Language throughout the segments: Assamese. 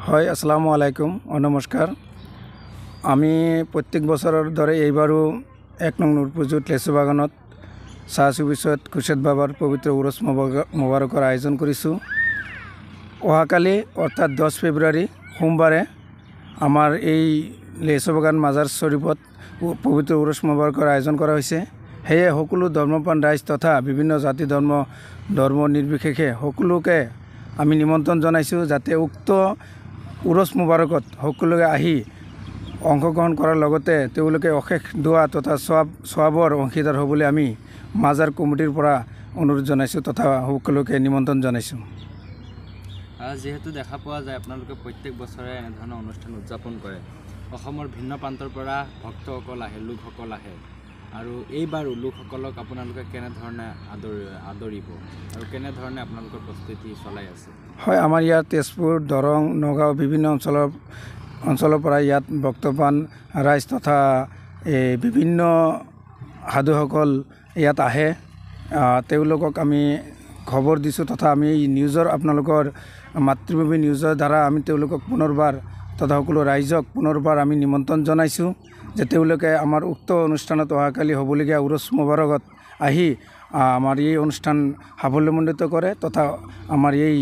হয়, আসসালামু আলাইকুম ও নমস্কার। আমি প্রত্যেক বছরের ধরে এইবারও ১ নং নূরপুজুত লেচু বাগানত চাহ চুবিছত খুরশেদ বাবার পবিত্র উরস মোবাৰকৰ আয়োজন কৰিছোঁ। অহাকালি অৰ্থাৎ 10 ফেব্ৰুয়াৰি সোমবাৰে আমাৰ এই লেচু বাগান মাজাৰ শৰীফত পবিত্ৰ উৰস মোবাৰকৰ আয়োজন কৰা হয়েছে। সেয়ে সকলো ধৰ্মপ্ৰাণ ৰাইজ তথা বিভিন্ন জাতি ধৰ্ম নিৰ্বিশেষে সকলোকে আমি নিমন্ত্ৰণ জনাইছোঁ যাতে উক্ত উৰস মোবাৰকত সকলোকে আহি অংশগ্ৰহণ কৰাৰ লগতে তেওঁলোকে অশেষ দোৱা তথা সৱাবৰ অংশীদাৰ হ'বলৈ আমি মাজাৰ কমিটিৰ পৰা অনুৰোধ জনাইছোঁ তথা সকলোকে নিমন্ত্ৰণ জনাইছোঁ। যেহেতু দেখা পোৱা যায় আপোনালোকে প্ৰত্যেক বছৰে এনেধৰণৰ অনুষ্ঠান উদযাপন কৰে, অসমৰ ভিন্ন প্ৰান্তৰ পৰা ভক্তসকল আহে, লোকসকল আহে, আৰু এইবাৰ লোকসকলক আপোনালোকে কেনেধৰণে আদৰিব আৰু কেনেধৰণে আপোনালোকৰ প্ৰস্তুতি চলাই আছে? হয়, আমাৰ ইয়াত তেজপুৰ, দৰং, নগাঁও বিভিন্ন অঞ্চলৰ পৰা ইয়াত ভক্তপ্ৰাণ ৰাইজ তথা বিভিন্ন সাধুসকল ইয়াত আহে। তেওঁলোকক আমি খবৰ দিছোঁ তথা আমি নিউজৰ আপোনালোকৰ মাতৃভূমি নিউজৰ দ্বাৰা আমি তেওঁলোকক পুনৰবাৰ তথা সকলো ৰাইজক পুনৰবাৰ আমি নিমন্ত্ৰণ জনাইছোঁ যে তেওঁলোকে আমাৰ উক্ত অনুষ্ঠানত অহাকালি হ'বলগীয়া উৰস মোবাৰকত আহি আমাৰ এই অনুষ্ঠান সাফল্যমণ্ডিত কৰে তথা আমাৰ এই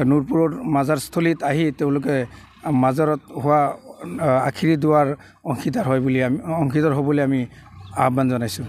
নূৰপুৰৰ মাজাৰস্থলীত আহি তেওঁলোকে মাজাৰত হোৱা আখিৰি দুৱাৰ অংশীদাৰ হ'বলৈ আমি আহ্বান জনাইছোঁ।